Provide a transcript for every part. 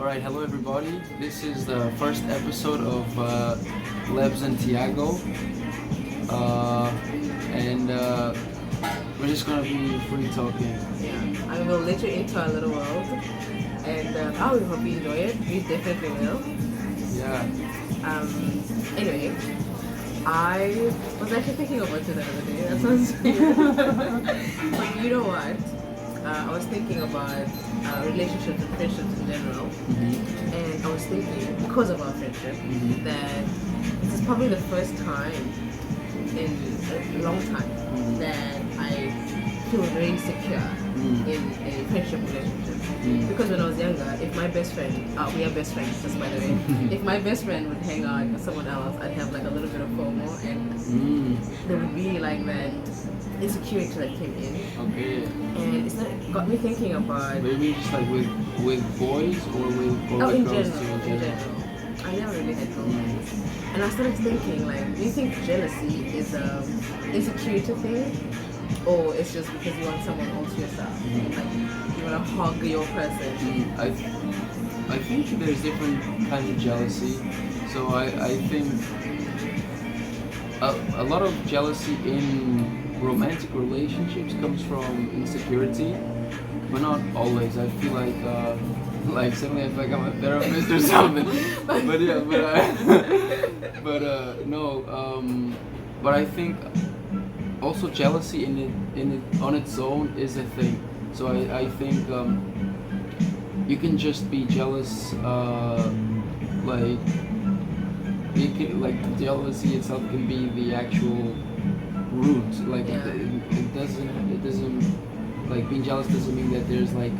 Alright, hello everybody. This is the first episode of Lebs and Tiago. And we're just gonna be free talking. Yeah, I will let you into our little world, and I would hope you enjoy it. We definitely will. Yeah. Anyway, I was actually thinking about it the other day. That sounds weird. But you know what? I was thinking about relationships and friendships in general, and I was thinking, because of our friendship, that this is probably the first time in a long time that I feel very secure in a friendship relationship. Because when I was younger, if my best friend, we are best friends, just by the way, if my best friend would hang out with someone else, I'd have like a little bit of FOMO, and there would be like that insecurity that came in. Okay. And it's got me thinking about. Maybe just like with boys or with In girls general, too. in general. I never really had romance. And I started thinking, like, do you think jealousy is a insecurity thing? Or it's just because you want someone all to yourself? Like, you want to hug your person? I think there's different kinds of jealousy. So I think a lot of jealousy in romantic relationships comes from insecurity, but not always. I feel like suddenly I feel like I'm a therapist or something. But yeah, but I think also jealousy on its own is a thing. So I think you can just be jealous, like jealousy itself can be the actual root. Like it doesn't like being jealous doesn't mean that there's like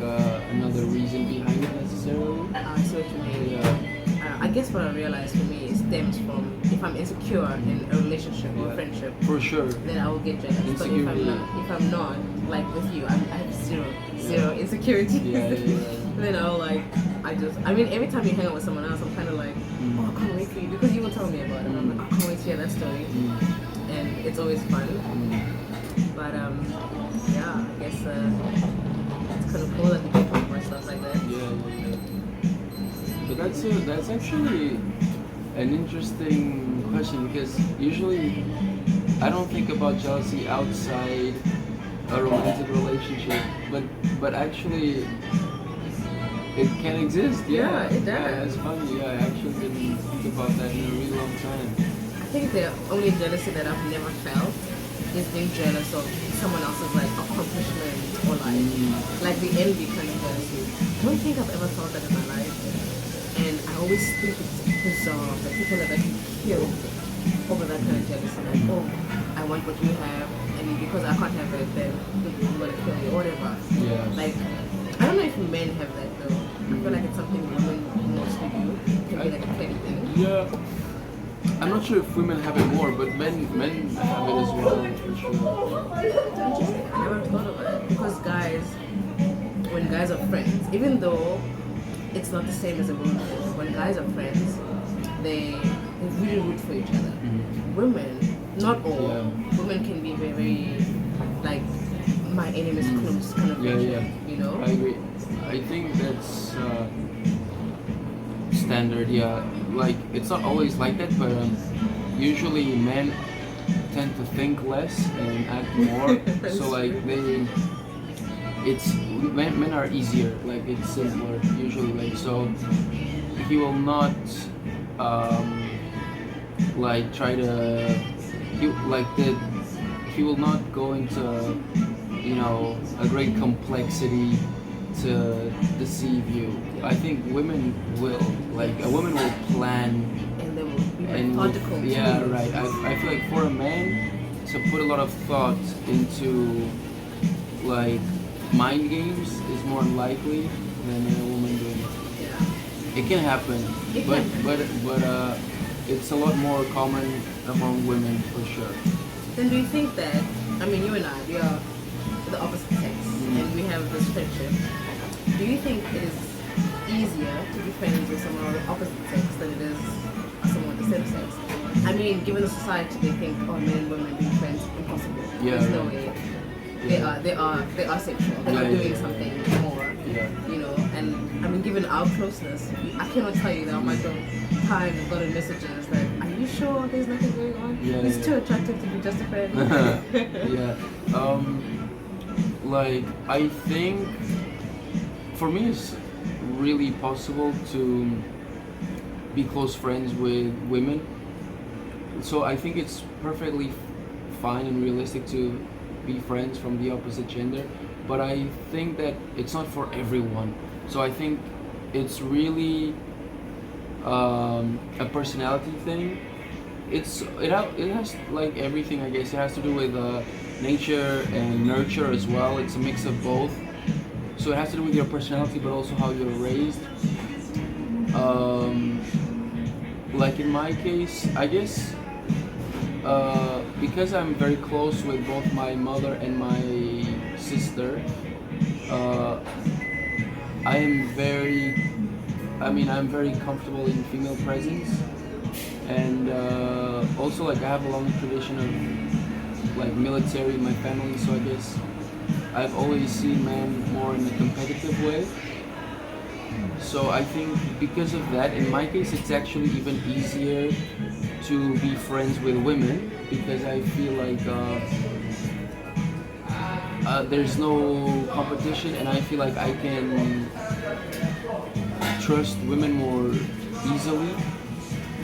another reason behind it necessarily. I see what you mean. Yeah. I guess what I realized for me, it stems from if I'm insecure in a relationship or a friendship. For sure. Then I will get jealous. But if I'm not, like with you, I have zero insecurity. Then I'll every time you hang out with someone else, I'm kind of like, oh, I can't wait for you, because you will tell me about it. And I'm like, I can't wait to hear that story. And it's always fun. But yeah, I guess it's kind of cool that we can talk about stuff like that. Yeah. But that's actually an interesting question, because usually I don't think about jealousy outside a romantic relationship, but actually it can exist. Yeah, it does. Yeah, it's funny. Yeah, I actually didn't think about that in a really long time. I think the only jealousy that I've never felt is being jealous of someone else's like accomplishment or like the envy kind of jealousy. I don't think I've ever felt that in my life, and I always think it's bizarre that people have actually killed over that kind of jealousy. Like, oh, I want what you have, and because I can't have it, then I'm gonna kill you or whatever. Yeah. Like, I don't know if men have that though. I feel like it's something women mostly do. It can be like a petty thing. Yeah. I'm not sure if women have it more, but men have it as well, for sure. Interesting. I never thought of it. Because when guys are friends, even though it's not the same as a woman, when guys are friends, they really root for each other. Women, not all, women can be very, very, like, my enemy's close kind of friendship, you know? I agree. I think that's standard, yeah. Like, it's not always like that, but usually men tend to think less and act more. So like men are easier, like it's simpler usually. Like, so he will not like try to he will not go into, you know, a great complexity to deceive you. I think women will, like, a woman will plan and they will be methodical. Yeah, right. I feel like for a man to put a lot of thought into like mind games is more likely than a woman doing it. Yeah. It can happen, but it's a lot more common among women for sure. Then do you think that, I mean, you and I, we are the opposite sex, and we have this friendship. Do you think it is easier to be friends with someone of the opposite sex than it is someone of the same sex? I mean, given the society, they think, oh, men and women being friends, impossible. Yeah, There's no way. They are sexual. They are doing something more. Yeah. You know, and I mean, given even our closeness, I cannot tell you the amount of times I've gotten messages like, are you sure there's nothing going on? Yeah, He's yeah. too attractive to be just a friend. Yeah. Like I think for me it's really possible to be close friends with women. So I think it's perfectly fine and realistic to be friends from the opposite gender, but I think that it's not for everyone. So I think it's really a personality thing. It has like everything, I guess. It has to do with nature and nurture as well. It's a mix of both. So it has to do with your personality, but also how you're raised. Um, like in my case, I guess because I'm very close with both my mother and my sister, uh, I am very, I'm very comfortable in female presence, and also like I have a long tradition of like military in my family, so I guess I've always seen men more in a competitive way. So I think because of that, in my case, it's actually even easier to be friends with women because I feel like there's no competition, and I feel like I can trust women more easily.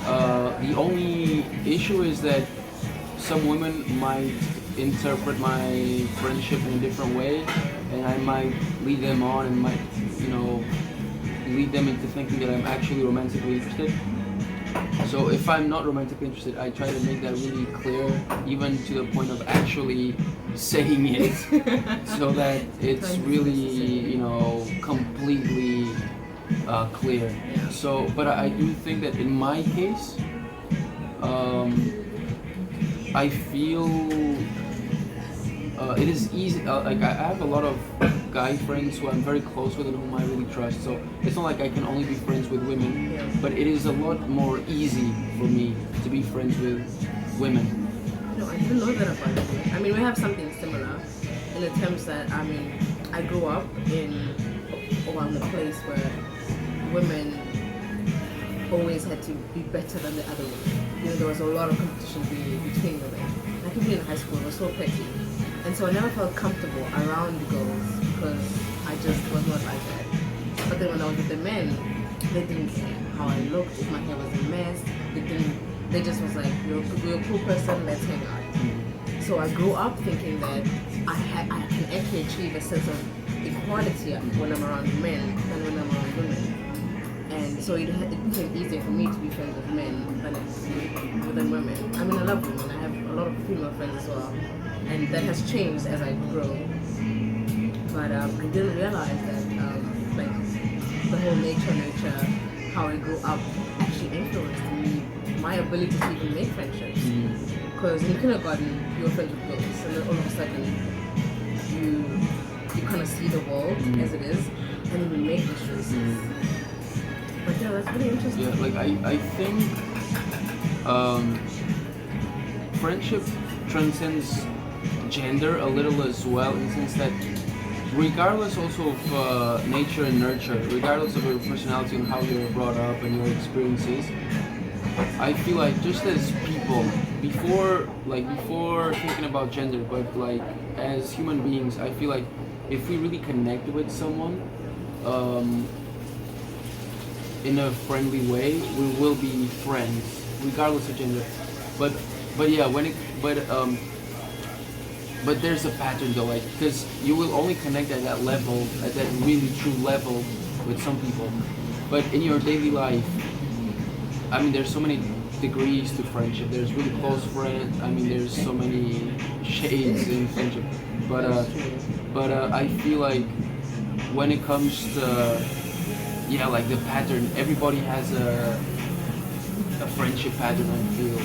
The only issue is that some women might interpret my friendship in a different way, and I might lead them on and might, lead them into thinking that I'm actually romantically interested. So if I'm not romantically interested, I try to make that really clear, even to the point of actually saying it, so that it's really, completely clear. So, but I do think that in my case, I feel it is easy. Like I have a lot of guy friends who I'm very close with and whom I really trust. So it's not like I can only be friends with women, but it is a lot more easy for me to be friends with women. No, I didn't know that about you. I mean, we have something similar in the terms that, I grew up in around a place where women always had to be better than the other women. There was a lot of competition between women. Like even in high school, it was so petty. And so I never felt comfortable around girls because I just was not like that. But then when I was with the men, they didn't care how I looked, if my hair was a mess. They just was like, you're a cool person, let's hang out. So I grew up thinking that I can actually achieve a sense of equality when I'm around men than when I'm around women. And so it became easier for me to be friends with men than women. I mean, I love women. I have a lot of female friends as well. And that has changed as I grow. But I didn't realize that like the whole nature, how I grew up actually influenced me, my ability to even make friendships. Because in kindergarten, you were friends with girls, and then all of a sudden, you kind of see the world as it is, and then you make these choices. But yeah, that's really interesting. Yeah, like I think friendship transcends gender a little as well, in the sense that regardless also of nature and nurture, regardless of your personality and how you're brought up and your experiences, I feel like just as people, before thinking about gender, but like as human beings, I feel like if we really connect with someone in a friendly way, we will be friends, regardless of gender. But yeah, but there's a pattern though, like, because you will only connect at that level, at that really true level with some people. But in your daily life, there's so many degrees to friendship. There's really close friends. There's so many shades in friendship. But I feel like when it comes to like the pattern, everybody has a friendship pattern. I feel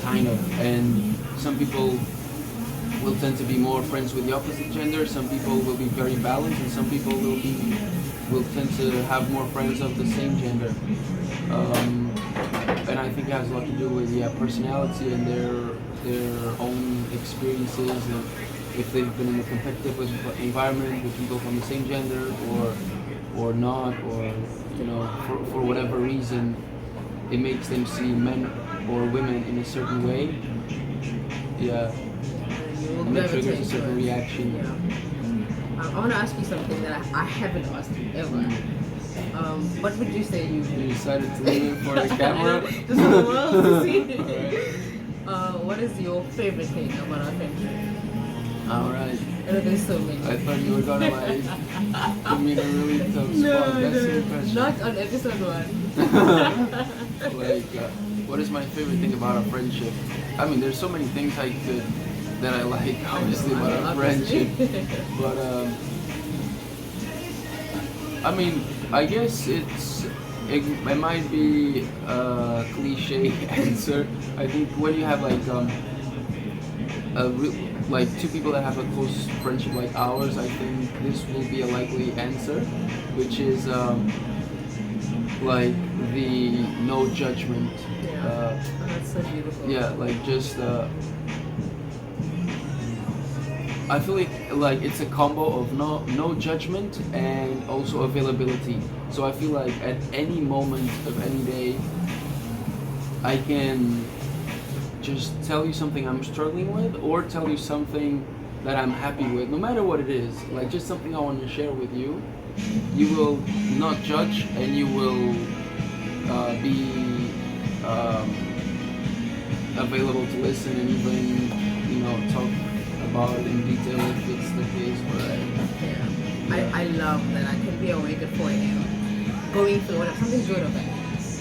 kind of, and some people will tend to be more friends with the opposite gender. Some people will be very balanced, and some people will tend to have more friends of the same gender. And I think it has a lot to do with personality and their own experiences, and if they've been in a competitive environment with people from the same gender, or or not, or for whatever reason, it makes them see men or women in a certain way. Yeah, You will and it triggers a gravitate certain towards- reaction. Yeah. I want to ask you something that I haven't asked you ever. What would you say you You do? decided to leave it for the camera. Just for the world to see. Alright. What is your favorite thing about our friendship? Alright. I know there's so many. I thought you were gonna like put me in a really tough spot. That's the question. Not on episode 1. Like, what is my favorite thing about our friendship? I mean, there's so many things that I like, obviously, about our friendship. But I mean, I guess it might be a cliche answer. I think when you have like two people that have a close friendship like ours, I think this will be a likely answer, which is like the no judgment. That's so beautiful. Yeah, like just I feel like it's a combo of no judgment and also availability. So I feel like at any moment of any day, I can just tell you something I'm struggling with, or tell you something that I'm happy with, no matter what it is. Like just something I want to share with you. You will not judge, and you will be available to listen and even talk about it in detail if it's the case. Yeah. I love that I can be awake at 4 a.m. going through whatever, something good or bad,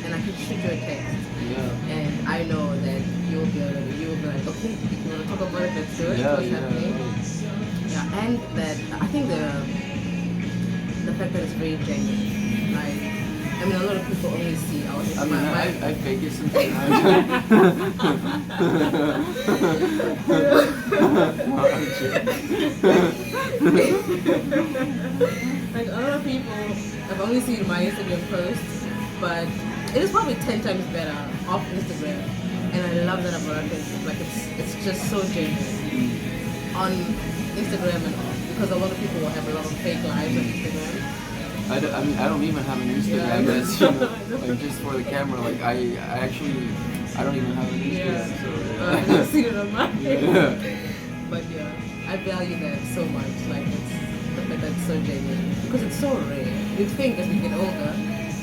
and I can shoot you a text. Yeah. And I know that you will be like, okay, if you want to talk about it, let's do it. Yeah, What's happening? Yeah, and that I think the fact that it's very genuine. Like, I mean, a lot of people only see our. I mean, I fake it sometimes. Like a lot of people, I've only seen my Instagram posts, but it is probably 10 times better off Instagram, and I love that about it. Like it's just so genuine on Instagram and all, because a lot of people will have a lot of fake lives on Instagram. I mean, I don't even have an Instagram. That's like just for the camera. Like I actually don't even have an Instagram. Yeah. So, I've never seen it on mine. yeah. But yeah, I value that so much. Like it's the fact that it's so genuine, because it's so rare. You'd think as we get older,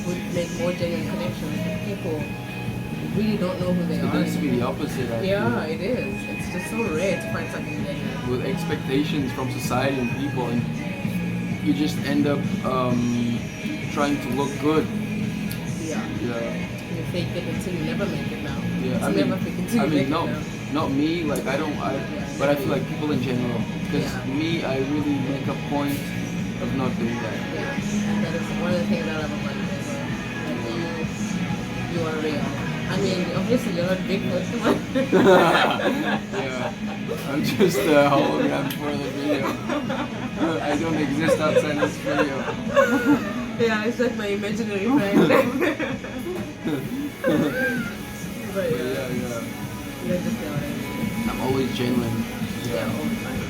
we'd make more genuine connections, but people really don't know who they It are. needs to be the opposite. Actually. Yeah, it is. It's just so rare to find something genuine. With expectations from society and people, and you just end up trying to look good. Yeah. Yeah. You fake it until you never make it now. Yeah. It's I mean, never fake until you make it now. not me. Like but I feel like people in general. Because me, I really make a point of not doing that. Yeah. And that is one of the things I love about you as well. Like you are real. I mean, obviously you're not Bigfoot, come on. Yeah. I'm just a hologram for the video. I don't exist outside this video. Yeah, it's like my imaginary friend. But Yeah. you're just real. I'm always genuine. Yeah, all the time.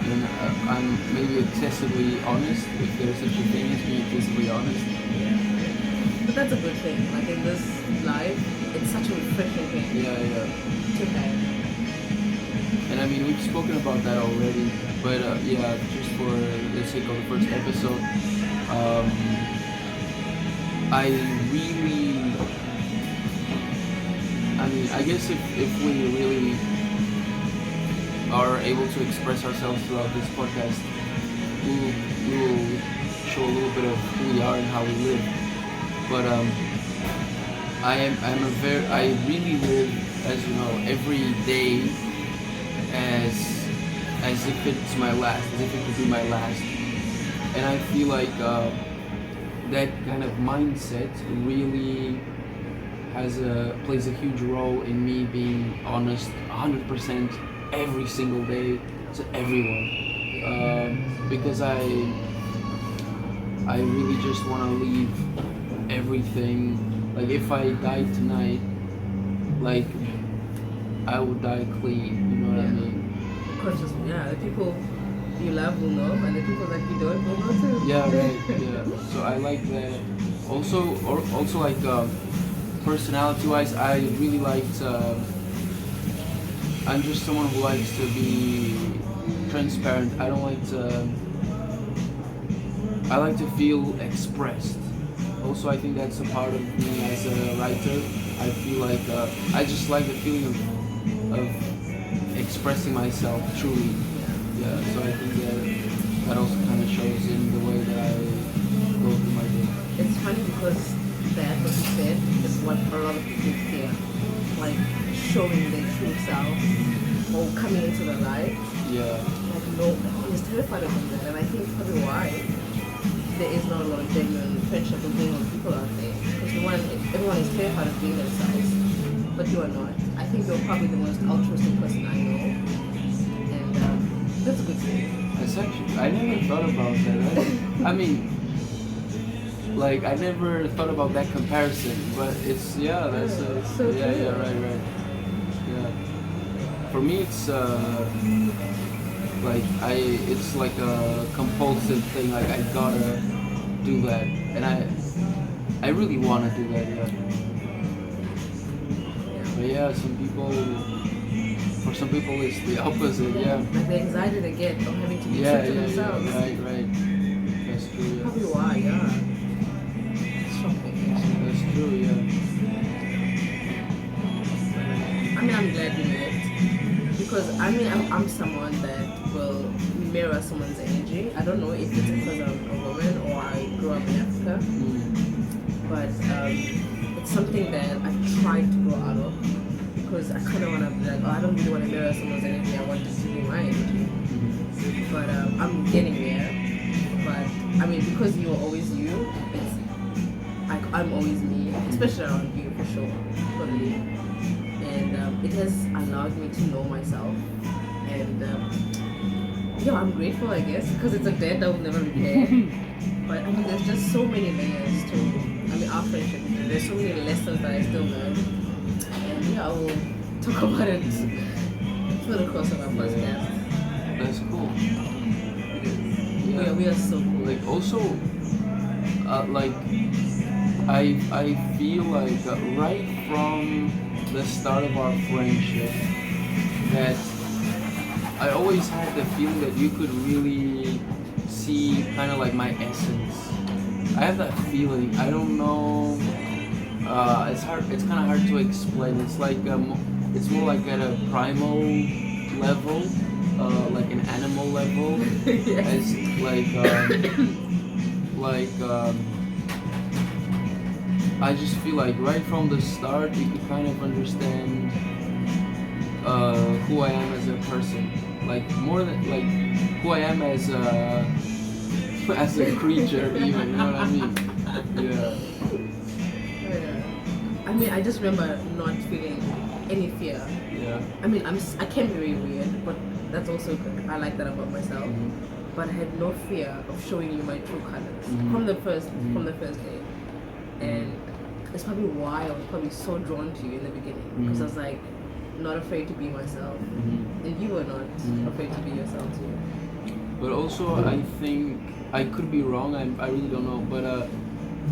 And I'm maybe excessively honest, if there's such a thing as being excessively honest. But that's a good thing. Like in this life, it's such a refreshing thing Yeah. to have. And I mean, we've spoken about that already, but yeah, just for the sake of the first episode, I guess if we really are able to express ourselves throughout this podcast, we will show a little bit of who we are and how we live. But I really live, as you know, every day as if it's my last, as if it could be my last. And I feel like that kind of mindset really plays a huge role in me being honest 100% every single day to everyone, because I really just want to leave everything. Like if I died tonight, like I would die clean, you know what I mean? Of course, the people you love will know, and the people that you don't will know too. Yeah, right. Yeah. So I like that. Also like personality-wise, I really liked. I'm just someone who likes to be transparent. I don't like to. I like to feel expressed. Also, I think that's a part of me as a writer. I feel like I just like the feeling of expressing myself truly. Yeah, so I think that also kind of shows in the way that I go through my day. It's funny because that, what you said, is what a lot of people fear. Like showing their true self or coming into the light. Yeah. Like, no, everyone is terrified of that. And I think probably why there is not a lot of genuine friendship and genuine people out there. Because everyone is terrified of being themselves. But you are not. I think you're probably the most altruistic person I know. And that's a good thing. That's actually, I never thought about that. I mean, like, I never thought about that comparison, but it's, yeah, that's so yeah, true. yeah, right. Yeah. For me, it's, like, it's like a compulsive thing, like, I gotta do that, and I really wanna do that, yeah. But yeah, for some people it's the opposite, yeah. Like the anxiety they get from having to be true to themselves. Right. That's true, yeah. Probably why, yeah. It's shocking. That's true, yeah. I mean, I'm glad we met. Because, I mean, I'm someone that will mirror someone's energy. I don't know if it's because I'm a woman or I grew up in Africa. But it's something that I tried to grow out of. Because I kind of want to be like, oh, I don't really want to mirror someone's energy. I want it to be my energy. But I'm getting there. But I mean, because you're always you, it's like I'm always me, especially around you for sure, totally. And it has allowed me to know myself. And yeah, I'm grateful, I guess, because it's a debt that will never repay. But I mean, there's just so many layers to, I mean, our friendship. There's so many lessons that I still learn. And yeah, I will talk about it through the course of our podcast. That's cool. We are so cool. Like also, like I feel like right from the start of our friendship that I always had the feeling that you could really see kind of like my essence. I have that feeling. I don't know. It's hard. It's kind of hard to explain. It's like it's more like at a primal level, like an animal level. Yes. As I just feel like right from the start you could kind of understand who I am as a person. Like more than like who I am as a creature, even. You know what I mean? Yeah. I mean, I just remember not feeling any fear. Yeah. I mean, I can be very weird, but that's also good. I like that about myself. Mm-hmm. But I had no fear of showing you my true colors Mm-hmm. from the first day. And it's probably why I was probably so drawn to you in the beginning, because I was like not afraid to be myself, and you were not afraid to be yourself too. But also, I think I could be wrong. I really don't know. But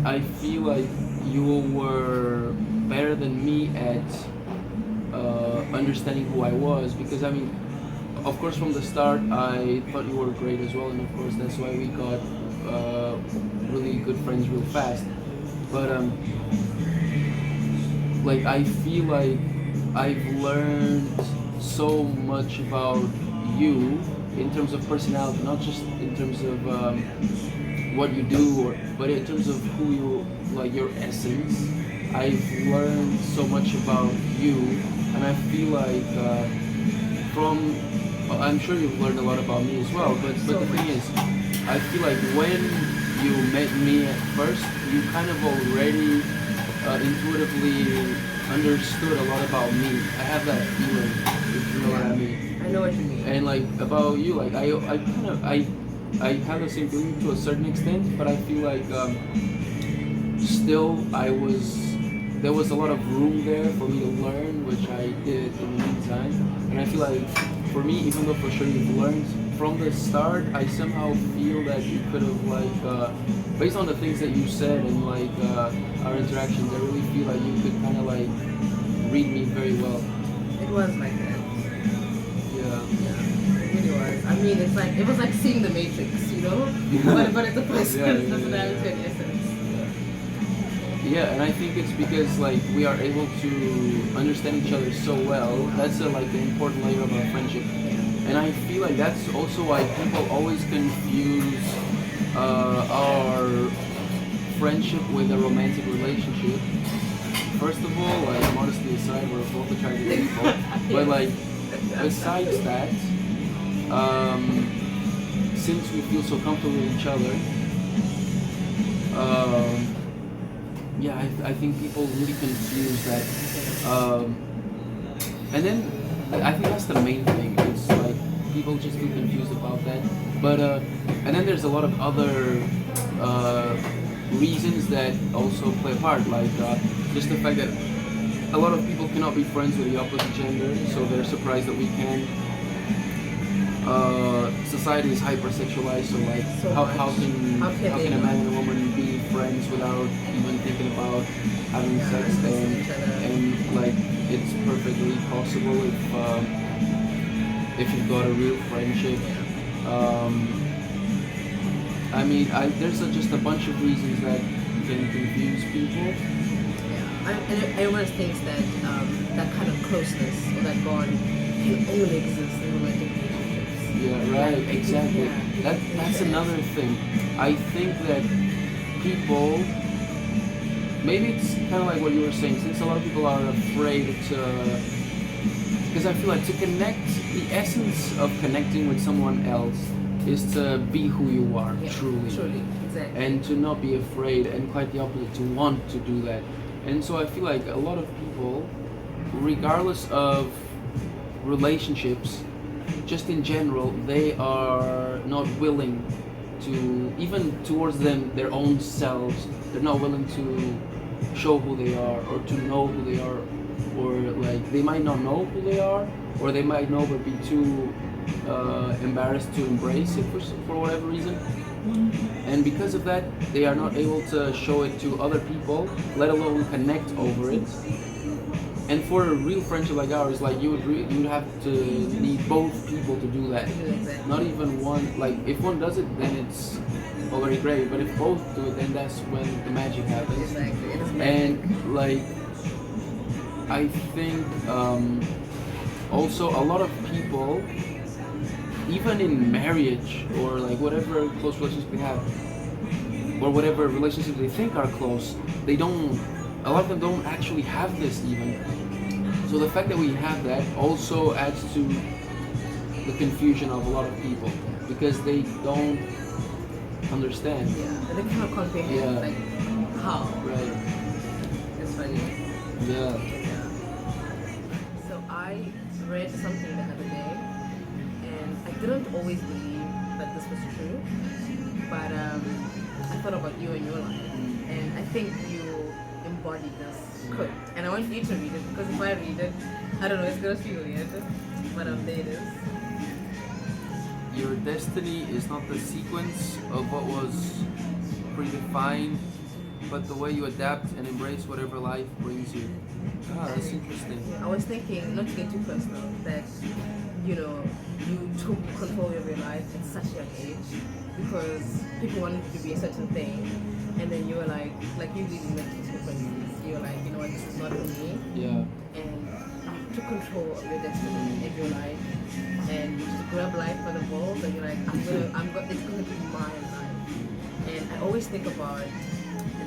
I feel like you were better than me at understanding who I was, because I mean, of course, from the start, I thought you were great as well, and of course, that's why we got really good friends real fast. But like I feel like I've learned so much about you in terms of personality, not just in terms of what you do, but in terms of who you, like your essence. I've learned so much about you, and I feel like I'm sure you've learned a lot about me as well, but the thing is, I feel like when you met me at first, you kind of already intuitively understood a lot about me. I have that feeling, if you know what I mean. I know what you mean. And like about you, like I have the same feeling to a certain extent, but I feel like still there was a lot of room there for me to learn, which I did in the meantime. And I feel like for me, even though for sure you've learned from the start, I somehow feel that you could have based on the things that you said and our interactions, I really feel like you could kind of read me very well. It was like that. Yeah. Yeah, it really was. I mean, it was like seeing the Matrix, you know, but it's a person's personality and essence. Yeah, and I think it's because we are able to understand each other so well. That's an important layer of our friendship, and I feel like that's also why people always confuse our friendship with a romantic relationship. First of all, modesty aside, we're both attractive people, but besides that, since we feel so comfortable with each other. Yeah, I think people really confuse that. And then I think that's the main thing. It's people just get confused about that. But and then there's a lot of other reasons that also play a part, just the fact that a lot of people cannot be friends with the opposite gender, so they're surprised that we can. Society is hypersexualized, so how can a man and a woman be friends without even thinking about having sex? And it's perfectly possible if you've got a real friendship. I mean, there's just a bunch of reasons that can confuse people. Yeah, and everyone thinks that that kind of closeness or that bond can only exist in romantic relationships. Yeah, right, exactly. That's another thing. I think that people, maybe it's kind of like what you were saying, since a lot of people are afraid to, because I feel like to connect, the essence of connecting with someone else is to be who you are, truly, exactly. and to not be afraid, and quite the opposite, to want to do that. And so I feel like a lot of people, regardless of relationships, just in general, they are not willing to, even towards their own selves, they're not willing to show who they are or to know who they are, or they might not know who they are, or they might know but be too embarrassed to embrace it for whatever reason. And because of that, they are not able to show it to other people, let alone connect over it. And for a real friendship like ours, you would have to need both people to do that. Exactly. Not even one. If one does it, then it's already great. But if both do it, then that's when the magic happens. Exactly. It is magic. And I think also a lot of people, even in marriage or whatever close relationship they have, or whatever relationships they think are close, they don't. A lot of them don't actually have this even. So the fact that we have that also adds to the confusion of a lot of people, because they don't understand. Yeah, they cannot comprehend how. Right. It's funny. Yeah. So I read something the other day, and I didn't always believe that this was true, but I thought about you and your life, and I think you embody this quote, and I want you to read it, because if I read it, I don't know, it's gonna feel weird, but there it is. Your destiny is not the sequence of what was predefined, but the way you adapt and embrace whatever life brings you. That's interesting. I was thinking, not to get too personal, that you took control of your life at such a young age because people wanted you to be a certain thing, and then you were like you really went to frequencies. You were like, you know what, this is not for me. Yeah. And you took control of your destiny and your life, and you just grab life by the balls, and you're like, it's gonna be my life. And I always think about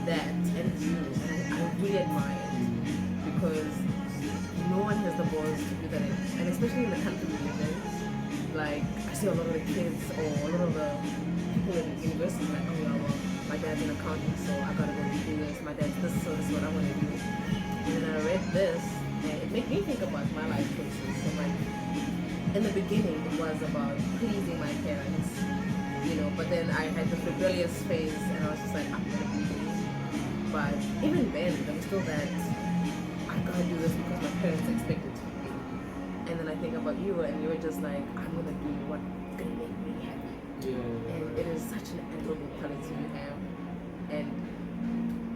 that and you, and I really admire it, because no one has the balls to do that, and especially in the country we live in. I see a lot of the kids or a lot of the people in university oh yeah, well, my dad's an accountant, so I gotta go do this. My dad's this, so this is what I want to do. And then I read this, and it made me think about my life choices. So in the beginning, it was about pleasing my parents, but then I had this rebellious phase, and I was just like, I'm gonna be me. But even then, there was still that I gotta do this because my parents expect it to be. And then I think about you, and you were just like, I'm gonna do what's gonna make me Yeah. and it is such an admirable quality you have, and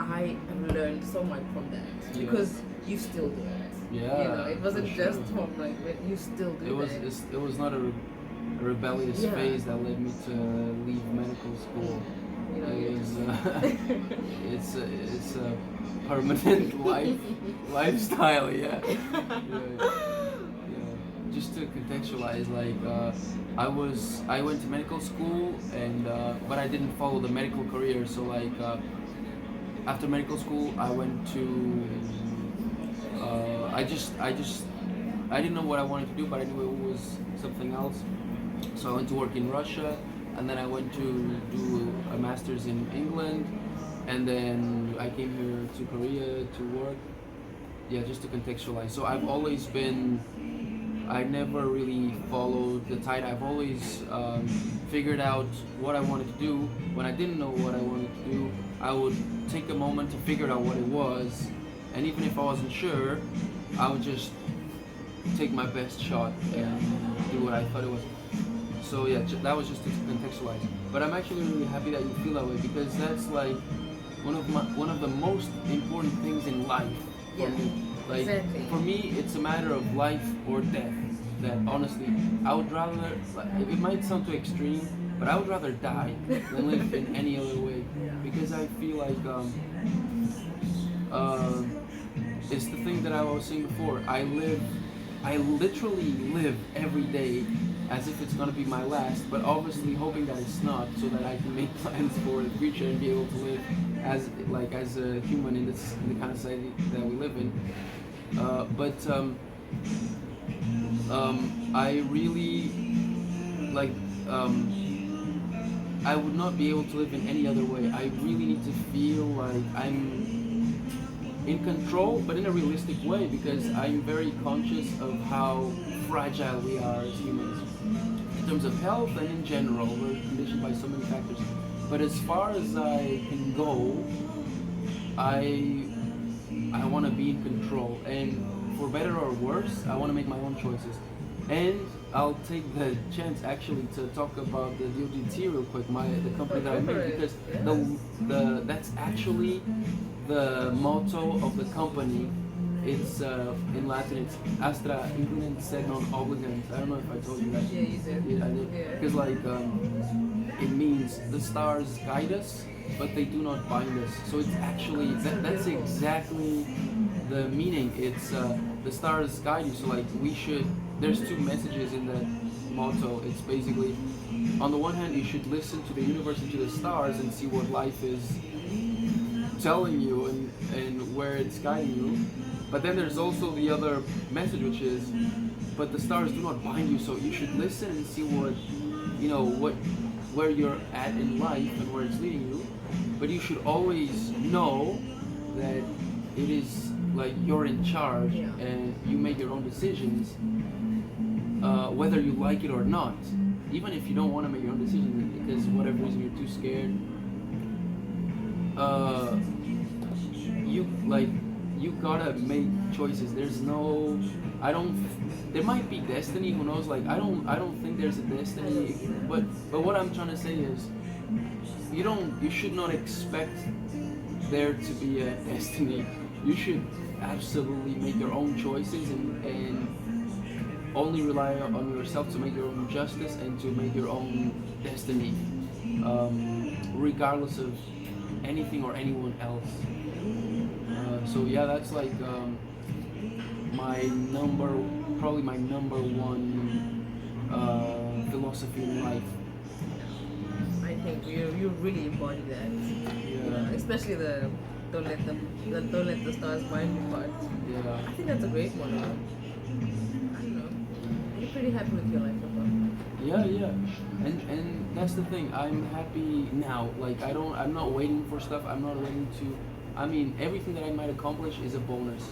I have learned so much from that Yeah. because you still do it. Yeah, You know, it wasn't for just sure. from like when you still do that. It was not a rebellious Yeah. phase that led me to leave medical school. You know, It you're was just it's a permanent lifestyle. Yeah. Just to contextualize, like I went to medical school and but I didn't follow the medical career. So like after medical school, I went to I didn't know what I wanted to do, but I knew it was something else. So I went to work in Russia, and then I went to do a master's in England, and then I came here to Korea to work. Yeah, just to contextualize. So I've always been, I never really followed the tide. I've always figured out what I wanted to do. When I didn't know what I wanted to do, I would take a moment to figure out what it was, and even if I wasn't sure, I would just take my best shot and do what I thought it was. So yeah, that was just to contextualize. But I'm actually really happy that you feel that way because that's like one of the most important things in life for Yeah, me. Like exactly. for me, it's a matter of life or death. That honestly, I would rather. Like, it might sound too extreme, but I would rather die than live in any other way because I feel like it's the thing that I was saying before. I literally live every day as if it's gonna be my last, but obviously hoping that it's not, so that I can make plans for the future and be able to live as a human in the kind of society that we live in. But I really like. I would not be able to live in any other way. I really need to feel like I'm in control, but in a realistic way, because I'm very conscious of how fragile we are as humans in terms of health and in general. We're conditioned by so many factors. But as far as I can go, I want to be in control, and for better or worse, I want to make my own choices. And I'll take the chance actually to talk about the DOGT real quick, the company that I made, because the that's actually the motto of the company. It's in Latin. It's Astra Inclinant Sed Non Obligant. I don't know if I told you that. Yeah, you did. Yeah, I did. Yeah. Because like it means the stars guide us, but they do not bind us. So it's actually that's exactly the meaning. It's the stars guide you. So like we should. There's two messages in that motto. It's basically, on the one hand, you should listen to the universe and to the stars and see what life is telling you and where it's guiding you. But then there's also the other message, which is, but the stars do not bind you, so you should listen and see where you're at in life and where it's leading you. But you should always know that it is like you're in charge and you make your own decisions, whether you like it or not. Even if you don't want to make your own decisions because whatever reason you're too scared, you gotta make choices. There's no, there might be destiny, who knows, like I don't think there's a destiny, but what I'm trying to say is you should not expect there to be a destiny. You should absolutely make your own choices and only rely on yourself to make your own justice and to make your own destiny, regardless of anything or anyone else. So yeah, that's like probably my number one philosophy in life. I think you really embody that. Yeah. Especially the don't let the stars bind you part. Yeah. I think that's a great one. I don't know. You're pretty happy with your life so far. Yeah. And that's the thing. I'm happy now. Like I'm not waiting for stuff. I'm not waiting to. I mean, everything that I might accomplish is a bonus.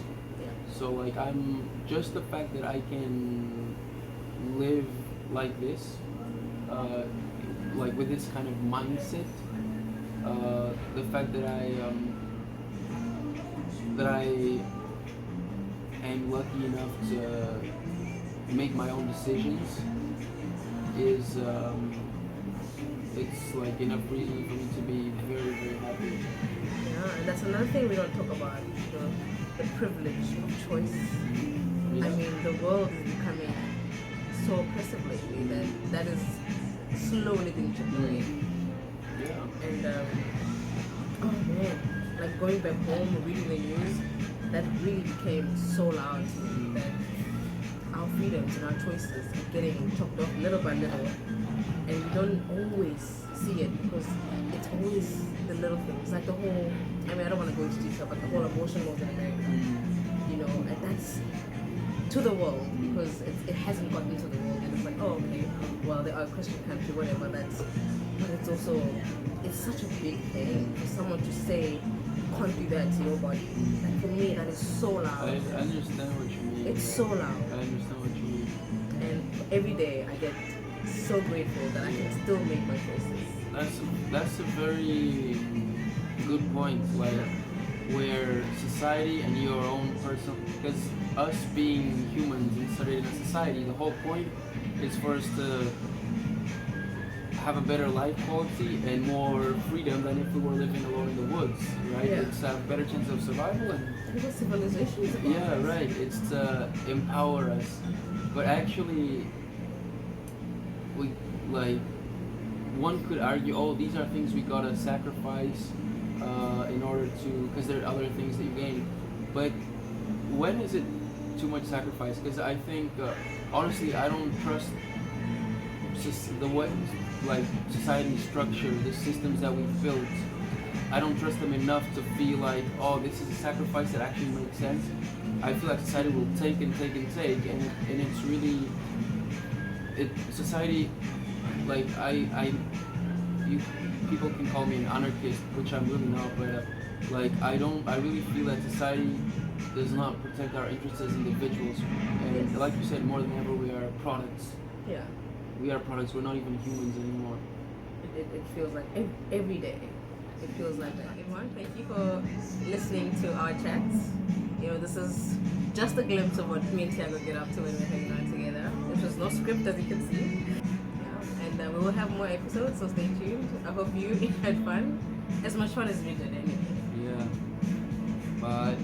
Yeah. So like I'm just the fact that I can live like this, like with this kind of mindset. The fact that I am lucky enough to make my own decisions is it's like enough reason for me to be very, very happy. Yeah, and that's another thing we don't talk about, the privilege of choice. Yeah. I mean, the world is becoming so oppressive lately that is slowly being chipped away. Yeah. And oh man, like going back home, reading the news, that really became so loud to me that our freedoms and our choices are getting chopped off little by little, and we don't always see it because it's always the little things, like the whole. I mean, I don't want to go into detail, but the whole abortion laws in America, you know, and that's to the world because it hasn't gotten to the world, and it's like, oh, okay, well, they are a Christian country, whatever. But it's also, it's such a big thing for someone to say, you can't do that to your body. Like for me, that is so loud. I understand what you mean. It's so loud. I understand what you mean. And every day I get so grateful that I can still make my choices. That's a very good point. Like where society and your own personal, because us being humans inserted in a society, the whole point is for us to have a better life quality and more freedom than if we were living alone in the woods, right? Yeah. It's a better chance of survival and Because civilization is about yeah, this. right. It's to empower us, but actually, we like one could argue, oh, these are things we gotta sacrifice in order to, because there are other things that you gain. But when is it too much sacrifice? Because I think honestly, I don't trust the way like society structure, the systems that we've built. I don't trust them enough to feel like, oh, this is a sacrifice that actually makes sense. I feel like society will take and take and take, and it's really, society, like people can call me an anarchist, which I'm really not, but like I really feel that society does not protect our interests as individuals, and like you said, more than ever, we are products. Yeah. We are products. We're not even humans anymore. It feels like every day. It feels like that. Everyone, thank you for listening to our chats. You know, this is just a glimpse of what me and Tiago get up to when we're hanging out together. This was no script, as you can see. Yeah. And we will have more episodes, so stay tuned. I hope you had fun. As much fun as we did anyway. Yeah. Bye.